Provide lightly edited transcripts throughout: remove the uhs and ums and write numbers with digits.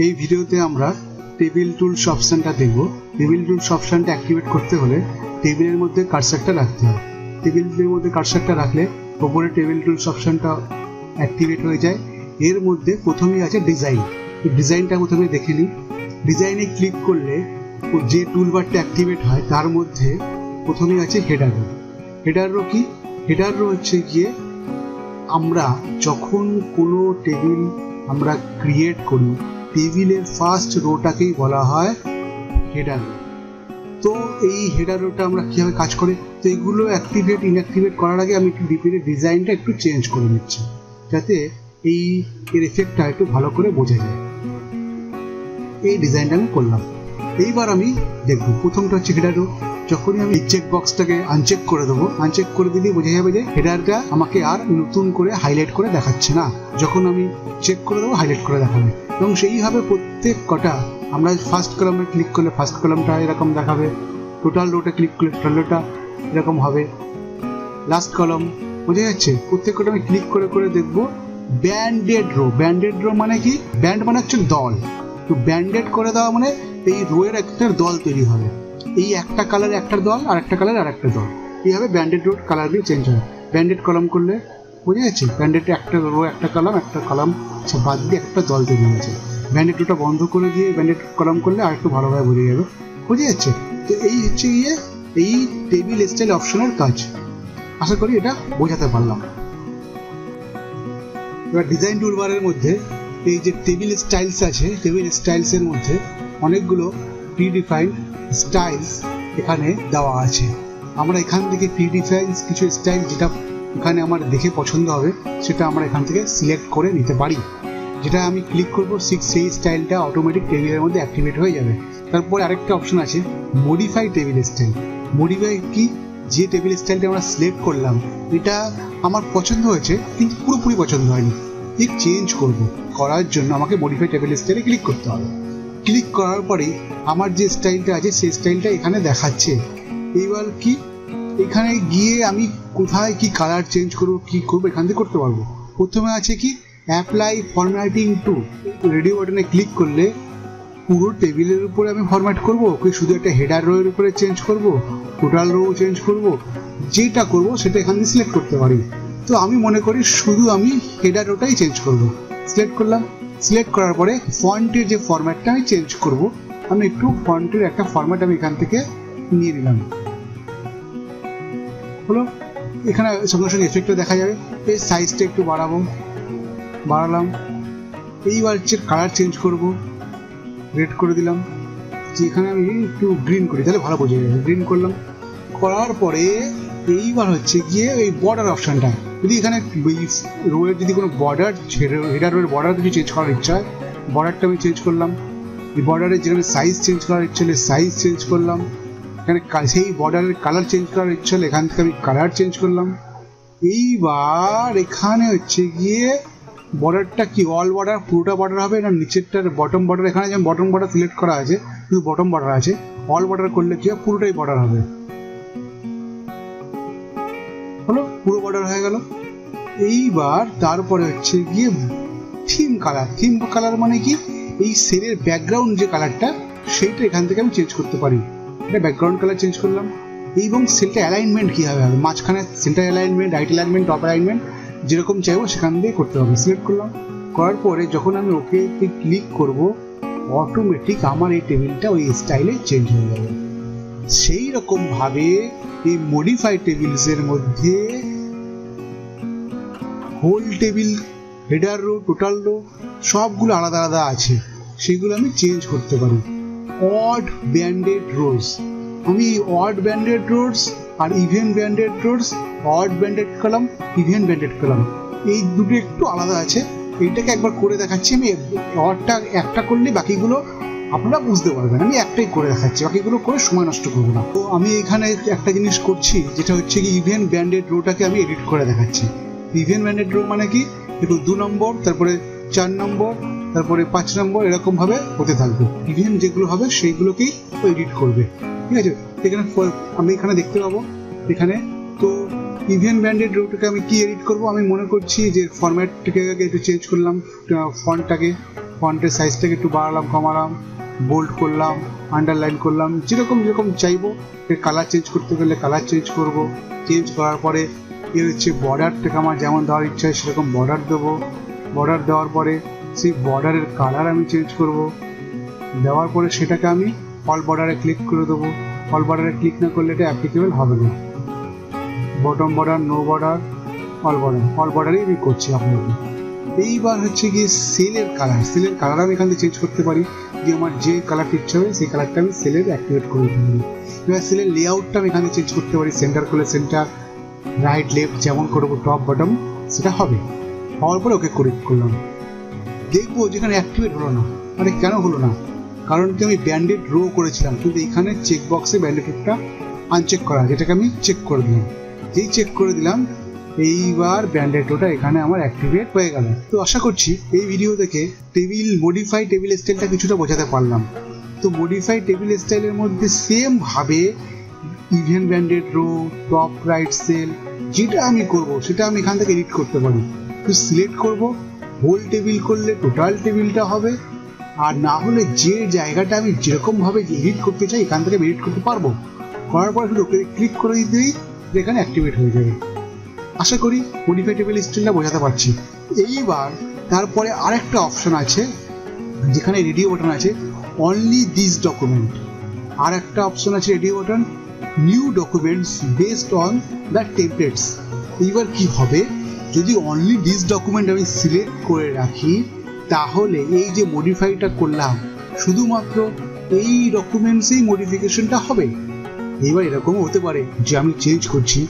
এই ভিডিওতে আমরা টেবিল টুলস অপশনটা দেখব। টেবিল টুলস অপশনটা অ্যাক্টিভেট করতে হলে টেবিলের মধ্যে কার্সারটা রাখতে হয়। টেবিলের মধ্যে কার্সারটা রাখলে উপরে টেবিল টুলস অপশনটা অ্যাক্টিভেট হয়ে যায়। এর মধ্যে প্রথমেই আছে ডিজাইন। ডিজাইনটা প্রথমে দেখে নিই। ডিজাইনে ক্লিক করলে যে টুলবারটা অ্যাক্টিভেট হয় তার মধ্যে প্রথমেই আছে হেডার রো। হেডার রো কি? হেডার রো হচ্ছে গিয়ে আমরা যখন কোনো টেবিল আমরা ক্রিয়েট করি, টেবিলের ফার্স্ট রোটাকেই বলা হয় হেডার রো। তো এই হেডার রোটা আমরা কীভাবে কাজ করে, তো এইগুলো অ্যাক্টিভেট ইনঅ্যাক্টিভেট করার আগে আমি একটু ডিপির ডিজাইনটা একটু চেঞ্জ করে নিচ্ছি, যাতে এর এফেক্টটা একটু ভালো করে বোঝা যায়। এই ডিজাইনটা আমি করলাম। এইবার আমি দেখব প্রথমটা হচ্ছে হেডার রো। যখনই আমি চেক বক্সটাকে আনচেক করে দেবো, আনচেক করে দিলেই বোঝা যাবে যে হেডারটা আমাকে আর নতুন করে হাইলাইট করে দেখাচ্ছে না। যখন আমি চেক করে দেবো হাইলাইট করে দেখাবে। এবং সেইভাবে প্রত্যেক কটা আমরা ফার্স্ট কলামে ক্লিক করলে ফার্স্ট কলামটা এরকম দেখাবে, টোটাল রোটা ক্লিক করলে টোটাল রোটা এরকম হবে, লাস্ট কলাম। বোঝা যাচ্ছে? প্রত্যেক কটা আমি ক্লিক করে করে দেখবো। Branded rho. ব্যান্ডেড রো মানে কি? ব্যান্ড মানে হচ্ছে দল। তো ব্যান্ডেড করে দেওয়া মানে এই রোয়ের একটা দল তৈরি হবে। এই একটা কালার একটা দল, আর একটা কালার আর একটা দল, এইভাবে ব্যান্ডেড রোড কালারগুলি চেঞ্জ হয়। ব্যান্ডেড কলাম করলে বোঝা যাচ্ছে ব্যান্ডেড একটা রো একটা কলাম বাদ দিয়ে একটা দল তৈরি হয়েছে। ব্যান্ডেড রোটা বন্ধ করে দিয়ে ব্যান্ডেড কলাম করলে আর একটু ভালোভাবে বোঝা যাবে। বোঝা যাচ্ছে? তো এই হচ্ছে এই টেবিল স্টাইল অপশনের কাজ। আশা করি এটা বোঝাতে পারলাম। এবার ডিজাইন টুলবারের মধ্যে এই যে টেবিল স্টাইলস আছে, টেবিল স্টাইলসের মধ্যে অনেকগুলো প্রিডিফাইন্ড স্টাইলস এখানে দেওয়া আছে। আমরা এখান থেকে প্রিডিফাইন্ড কিছু স্টাইল যেটা এখানে আমার দেখে পছন্দ হবে সেটা আমরা এখান থেকে সিলেক্ট করে নিতে পারি। যেটা আমি ক্লিক করবো সেই স্টাইলটা অটোমেটিক টেবিলের মধ্যে অ্যাক্টিভেট হয়ে যাবে। তারপরে আরেকটা অপশন আছে মডিফাই টেবিল স্টাইল। মডিফাই কি? যে টেবিল স্টাইলটা আমরা সিলেক্ট করলাম এটা আমার পছন্দ হয়েছে কিন্তু পুরোপুরি পছন্দ হয়নি, ঠিক চেঞ্জ করবো। করার জন্য আমাকে মডিফাই টেবিল স্টাইলে ক্লিক করতে হবে। ক্লিক করার পরে আমার যে স্টাইলটা আছে সেই স্টাইলটা এখানে দেখাচ্ছে। এইবার কি এখানে গিয়ে আমি কোথায় কি কালার চেঞ্জ করবো, কি করবো এখান থেকে করতে পারবো। প্রথমে আছে কি অ্যাপ্লাই ফরম্যাটিং টু। রেডিও বাটনে ক্লিক করলে পুরো টেবিলের উপরে আমি ফরম্যাট করবো, কি শুধু একটা হেডার রো এর উপরে চেঞ্জ করবো, টোটাল রো চেঞ্জ করবো, যেটা করবো সেটা এখান থেকে সিলেক্ট করতে পারি। তো আমি মনে করি শুধু আমি হেডার রোটাই চেঞ্জ করবো। সিলেক্ট করলাম। সিলেক্ট করার পরে ফন্টের যে ফরম্যাটটা আমি চেঞ্জ করব, আমি একটু ফন্টের একটা ফরম্যাট আমি এখান থেকে নিয়ে নিলাম। হলো, এখানে সঙ্গে সঙ্গে এফেক্টটা দেখা যাবে। এই সাইজটা একটু বাড়ালাম। এইবার হচ্ছে কালার চেঞ্জ করব, রেড করে দিলাম। যেখানে আমি একটু গ্রিন করি তাহলে ভালো বোঝা যাবে। গ্রিন করলাম। করার পরে এইবার হচ্ছে গিয়ে এই বর্ডার অপশানটা, যদি এখানে রোয়ের যদি কোনো বর্ডার হেডার রোয়ের বর্ডার কিছু চেঞ্জ করার ইচ্ছা হয়, বর্ডারটা আমি চেঞ্জ করলাম। এই বর্ডারের যেখানে সাইজ চেঞ্জ করার ইচ্ছা হলে সাইজ চেঞ্জ করলাম। এখানে সেই বর্ডারের কালার চেঞ্জ করার ইচ্ছা হলে এখান থেকে আমি কালার চেঞ্জ করলাম। এইবার এখানে হচ্ছে গিয়ে বর্ডারটা কি অল বর্ডার পুরোটা বর্ডার হবে না নিচেরটার বটম বর্ডার? এখানে যেমন বটম বর্ডার সিলেক্ট করা আছে, শুধু বটম বর্ডার আছে। অল বর্ডার করলে কি হবে, পুরোটাই বর্ডার হবে। হলো, পুরো বর্ডার হয়ে গেল। এইবার তারপরে হচ্ছে গিয়ে থিম কালার। থিম কালার মানে কি? এই সেলের ব্যাকগ্রাউন্ড যে কালারটা সেইটা এখান থেকে আমি চেঞ্জ করতে পারি। এটা ব্যাকগ্রাউন্ড কালার চেঞ্জ করলাম। এবং সেলটা অ্যালাইনমেন্ট কীভাবে হবে, মাঝখানে centre alignment, right alignment, top alignment যেরকম চাইবো সেখান দিয়ে করতে হবে। সিলেক্ট করলাম। করার পরে যখন আমি ওকে ক্লিক করব অটোমেটিক আমার এই টেবিলটা ওই স্টাইলে চেঞ্জ হয়ে যাবে। সেই রকমভাবে এই মডিফাই টেবিলসের মধ্যে whole table, header row, total row সবগুলো আলাদা আলাদা আছে, সেগুলো আমি চেঞ্জ করতে পারি। অড ব্যান্ডেড রোজ, আমি অড ব্যান্ডেড রোজ আর even banded rows, odd banded column, even banded column, এই দুটো একটু আলাদা আছে। এইটাকে একবার করে দেখাচ্ছি। আমি অডটা একটা করলে বাকিগুলো আপনারা বুঝতে পারবেন। আমি একটাই করে দেখাচ্ছি, বাকিগুলো করে সময় নষ্ট করবো না। তো আমি এখানে একটা জিনিস করছি, যেটা হচ্ছে কি ইভেন ব্যান্ডেড রোটাকে আমি এডিট করে দেখাচ্ছি। ইভেন ব্যান্ডেড রো মানে কি, একটু 2 নম্বর, তারপরে 4 নম্বর, তারপরে 5 নম্বর, এরকম ভাবে হতে থাকবে। ইভেন যেগুলো হবে সেইগুলোকেই এডিট করবে। ঠিক আছে? এখানে আমি এখানে দেখতে পাবো এখানে। তো ইভেন ব্যান্ডেড রোটাকে আমি কি এডিট করব, আমি মনে করছি যে ফরম্যাটটাকে একটু চেঞ্জ করলাম, ফন্টের সাইজটাকে একটু বাড়ালাম কমালাম, বোল্ড করলাম, আন্ডারলাইন করলাম, যেরকম যেরকম চাইবো। এর কালার চেঞ্জ করতে গেলে কালার চেঞ্জ করব। চেঞ্জ করার পরে এর হচ্ছে বর্ডারটাকে আমার যেমন দেওয়ার ইচ্ছা হয় সেরকম বর্ডার দেবো। বর্ডার দেওয়ার পরে সেই বর্ডারের কালার আমি চেঞ্জ করব। দেওয়ার পরে সেটাকে আমি অল বর্ডারে ক্লিক করে দেবো। অল বর্ডারে ক্লিক না করলে এটা অ্যাপ্লিকেবল হবে না। Bottom border, no border, all বর্ডারই আমি করছি আপনাকে। এইবার হচ্ছে গিয়ে সেলের কালার আমি এখান থেকে চেঞ্জ করতে পারি, যে আমার যে কালারটা ইচ্ছা হবে সেই কালারটা আমি সেলের অ্যাক্টিভেট করে দিতে পারি। এবার সেলের লেআউটটা আমি এখানে চেঞ্জ করতে পারি, সেন্টার করলে সেন্টার, রাইট লেফট যেমন করবো টপ বটম সেটা হবে। হওয়ার পরে ওকে করলাম। দেখবো যেখানে অ্যাক্টিভেট হলো না, মানে কেন হলো না, কারণ কি আমি ব্যান্ডেড রো করেছিলাম, কিন্তু এখানে চেক বক্সে ব্যান্ডেডটা আনচেক করা, যেটাকে আমি চেক করে দিলাম। যেই চেক করে দিলাম এইবার ব্যান্ডেড রোটা এখানে আমার অ্যাক্টিভেট হয়ে গেল। তো আশা করছি এই ভিডিও থেকে মডিফাই টেবিল স্টাইলটা কিছুটা বোঝাতে পারলাম। তো মডিফাই টেবিল স্টাইলের মধ্যে সেম ভাবে even banded row, top right cell, যেটা আমি করব সেটা আমি এখান থেকে এডিট করতে পারি। তো সিলেক্ট করব, হোল টেবিল করলে টোটাল টেবিলটা হবে, আর না হলে যে জায়গাটা আমি যেরকম ভাবে এডিট করতে চাই এখান থেকে এডিট করতে পারবো। করার পর শুধু ওকে ক্লিক করে দিতেই এখানে অ্যাক্টিভেট হয়ে যাবে। আশা করি মডিফাই টেবিল স্টাইলটা বোঝাতে পারছি। এইবার তারপরে আরেকটা অপশন আছে যেখানে রেডিও বাটন আছে, অনলি দিস ডকুমেন্ট। আর একটা অপশন আছে radio button, new documents based on the templates. এইবার কি হবে, যদি অনলি দিস ডকুমেন্ট আমি সিলেক্ট করে রাখি তাহলে এই যে মডিফাইটা করলাম শুধুমাত্র এই ডকুমেন্টসেই মডিফিকেশনটা হবে। এইবার এরকমও হতে পারে যে আমি চেঞ্জ করছি,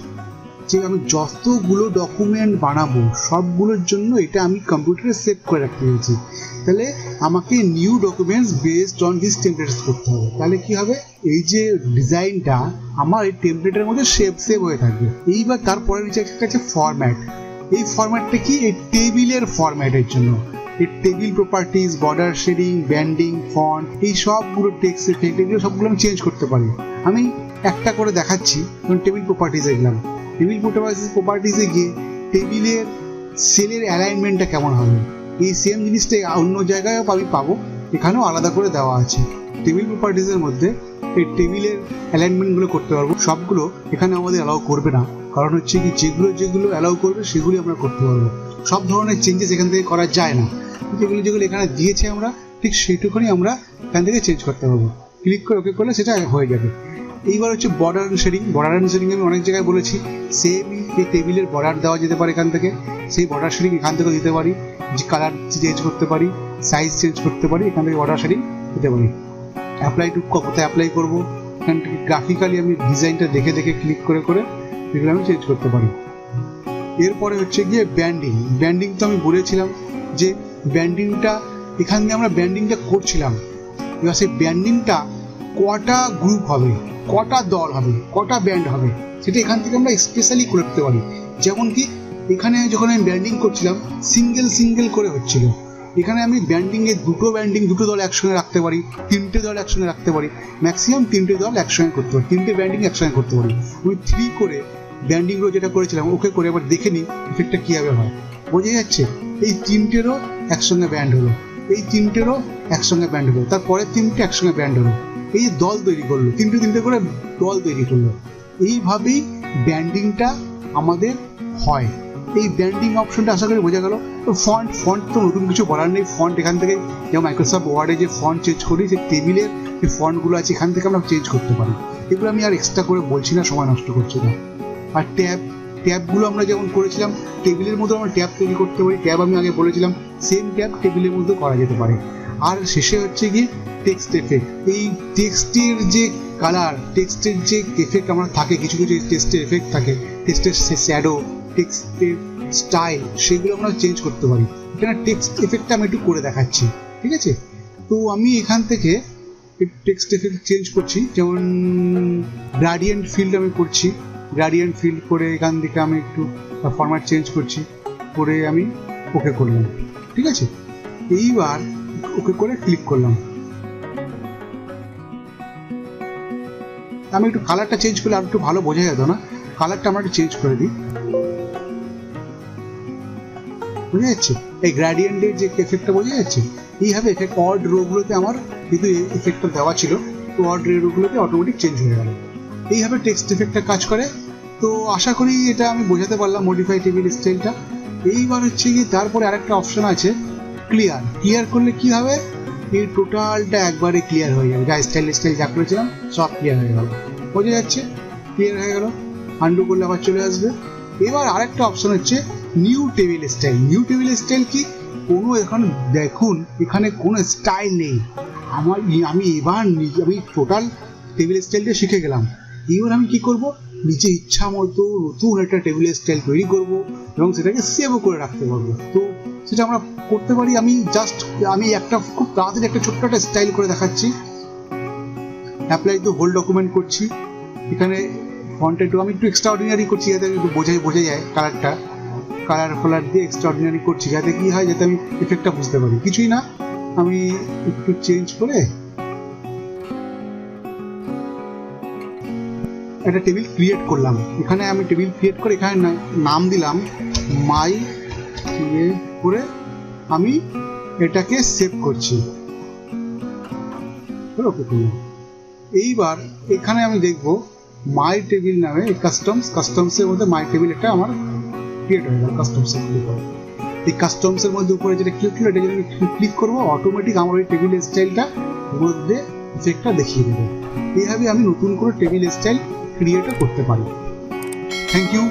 যে আমি যতগুলো ডকুমেন্ট বানাবো সবগুলোর জন্য এটা আমি কম্পিউটারে সেভ করে রাখতে হয়েছি, তাহলে আমাকে new documents based on this templates করতে হবে। তাহলে কি হবে, এই যে ডিজাইনটা আমার এই টেমপ্লেটের মধ্যে সেভ হয়ে থাকবে। এইবার তারপরে নিচে একটা আছে ফরম্যাট। এই ফরম্যাটটা কি, এই টেবিলের ফরম্যাটের জন্য। এই table properties, border shading, banding, font, এই সবগুলো টেক্সট এফেক্ট এগুলো সবগুলো আমি চেঞ্জ করতে পারি। আমি একটা করে দেখাচ্ছি। যেমন টেবিল প্রপার্টিজে গেলাম, টেবিল প্রপার্টিজে গিয়ে টেবিলের সেলের অ্যালাইনমেন্টটা কেমন হবে, এই সেম জিনিসটা অন্য জায়গায় আমি পাবো, এখানেও আলাদা করে দেওয়া আছে। টেবিল প্রপার্টিজের মধ্যে এই টেবিলের অ্যালাইনমেন্টগুলো করতে পারবো। সবগুলো এখানে আমাদের অ্যালাউ করবে না, কারণ হচ্ছে কি যেগুলো অ্যালাউ করবে সেগুলি আমরা করতে পারবো। সব ধরনের চেঞ্জেস এখান থেকে করা যায় না, যেগুলো এখানে দিয়েছে আমরা ঠিক সেইটুকুনি আমরা এখান থেকে চেঞ্জ করতে পারবো। ক্লিক করে ওকে করলে সেটা হয়ে যাবে। এইবার হচ্ছে বর্ডার অ্যান্ড শেডিং আমি অনেক জায়গায় বলেছি, সেম এই টেবিলের বর্ডার দেওয়া যেতে পারে এখান থেকে, সেই বর্ডার শেডিং এখান থেকে দিতে পারি, যে কালার চেঞ্জ করতে পারি, সাইজ চেঞ্জ করতে পারি, এখান থেকে বর্ডার শেডিং দিতে পারি। অ্যাপ্লাই টু কোথায় অ্যাপ্লাই করবো, এখান থেকে গ্রাফিক্যালি আমি ডিজাইনটা দেখে ক্লিক করে এগুলো আমি চেঞ্জ করতে পারি। এরপরে হচ্ছে গিয়ে ব্যান্ডিং তো আমি বলেছিলাম যে ব্যান্ডিংটা এখান দিয়ে আমরা ব্যান্ডিংটা করছিলাম। এবার সেই ব্যান্ডিংটা কটা গ্রুপ হবে, কটা দল হবে, কটা ব্যান্ড হবে, সেটা এখান থেকে আমরা স্পেশালি করতে পারি। যেমন কি এখানে যখন আমি ব্যান্ডিং করছিলাম সিঙ্গেল করে হচ্ছিল, এখানে আমি দুটো দল একসঙ্গে রাখতে পারি, তিনটে দল একসঙ্গে রাখতে পারি, ম্যাক্সিমাম তিনটে দল একসঙ্গে করতে পারি, তিনটে ব্যান্ডিং একসঙ্গে করতে পারি। আমি 3 করে ব্যান্ডিংগুলো যেটা করেছিলাম ওকে করে এবার দেখে নিই এফেক্টটা কীভাবে হয়। বোঝা যাচ্ছে, এই তিনটেরও একসঙ্গে ব্যান্ড হলো, এই তিনটেরও একসঙ্গে ব্যান্ড হলো, তারপরের তিনটে একসঙ্গে ব্যান্ড হলো, এই দল তৈরি করলো, তিনটে করে দল তৈরি করলো। এইভাবেই ব্যান্ডিংটা আমাদের হয়। এই ব্যান্ডিং অপশনটা আশা করি বোঝা গেল। তো ফন্ট তো নতুন কিছু বলার নেই। ফন্ট এখান থেকে যেমন মাইক্রোসফট ওয়ার্ডে যে ফন্ট চেঞ্জ করি, যে টেবিলের যে ফন্টগুলো আছে এখান থেকে আমরা চেঞ্জ করতে পারি। এগুলো আমি আর এক্সট্রা করে বলছি না, সময় নষ্ট করছি না। আর ট্যাবগুলো আমরা যেমন করেছিলাম টেবিলের মধ্যে আমরা ট্যাব তৈরি করতে পারি। ট্যাব আমি আগে বলেছিলাম সেম ট্যাব টেবিলের মধ্যে করা যেতে পারে। আর শেষে হচ্ছে গিয়ে টেক্সট এফেক্ট। এই টেক্সটের যে কালার, টেক্সটের যে এফেক্ট আমরা থাকে, কিছু টেক্সটের এফেক্ট থাকে, টেক্সটের শ্যাডো, টেক্সটের স্টাইল, সেগুলো আমরা চেঞ্জ করতে পারি। এখানে টেক্সট এফেক্টটা আমি একটু করে দেখাচ্ছি, ঠিক আছে? তো আমি এখান থেকে টেক্সট এফেক্ট চেঞ্জ করছি, যেমন গ্রাডিয়েন্ট ফিল্ড আমি করছি। গ্রাডিয়েন্ট ফিল্ড করে এখান থেকে আমি একটু ফরম্যাট চেঞ্জ করছি, করে আমি ওকে করলাম, ঠিক আছে? এইবার ওকে করে ক্লিক করলাম। আমি একটু কালারটা চেঞ্জ করলে আর একটু ভালো বোঝা যেত না, কালারটা আমরা একটু চেঞ্জ করে দিই। বোঝা যাচ্ছে এই গ্রেডিয়েন্টের যে এফেক্টটা বোঝা যাচ্ছে, এইভাবে এফেক্ট অড রোগুলোতে আমার কিন্তু এফেক্টটা দেওয়া ছিল, তো অড রোগুলোতে অটোমেটিক চেঞ্জ হয়ে গেল। এইভাবে টেক্সট এফেক্টটা কাজ করে। তো আশা করি এটা আমি বোঝাতে পারলাম মডিফাই টেবিল স্টাইলটা। এইবার হচ্ছে কি তারপরে আরেকটা অপশন আছে ক্লিয়ার করলে কি হবে, এই টোটালটা একবারে ক্লিয়ার হয়ে যাবে, যা স্টাইল যা করেছিলাম সব ক্লিয়ার হয়ে গেল, বোঝা যাচ্ছে ক্লিয়ার হয়ে গেল। আন্ডু করলে আবার চলে আসবে। এবার আরেকটা অপশন হচ্ছে নিউ টেবিল স্টাইল কি, কোনো এখন দেখুন এখানে কোনো স্টাইল নেই, আমি এবার আমি টোটাল টেবিল স্টাইলটা শিখে গেলাম। এবার আমি কি করব, নিজে ইচ্ছা মতো নতুন একটা টেবিল স্টাইল তৈরি করব এবং সেটাকে সেভও করে রাখতে পারবো। তো সেটা আমরা করতে পারি। আমি একটা খুব তাড়াতাড়ি একটা ছোট্ট একটা স্টাইল করে দেখাচ্ছি। অ্যাপ্লাই টু হোল ডকুমেন্ট করছি, এখানে ফন্টে আমি একটু এক্সট্রাঅর্ডিনারি করছি যাতে একটু বোঝা যায় কালার দিয়ে এক্সট্রাঅর্ডিনারি করছি যাতে কি হয়, যাতে আমি এফেক্টটা বুঝতে পারি। কিছুই না, আমি একটু চেঞ্জ করে একটা টেবিল ক্রিয়েট করলাম। এখানে আমি টেবিল ক্রিয়েট করে এখানে নাম দিলাম মাই করে আমি এটাকে সেভ করছি। এইবার এখানে আমি দেখব মাই টেবিল নামে কাস্টমসের মধ্যে মাই টেবিল একটা আমার ক্রিয়েট হয়ে গেল। কাস্টমসে ক্লিক করব, এই কাস্টমসের মধ্যে উপরে যেটা ক্লিক ছিল এটা যদি আমি ক্লিক করবো অটোমেটিক আমার ওই টেবিল স্টাইলটা মধ্যে ইফেক্টটা দেখিয়ে দেবে। এইভাবে আমি নতুন করে টেবিল স্টাইল ক্রিয়েটও করতে পারি। Thank you.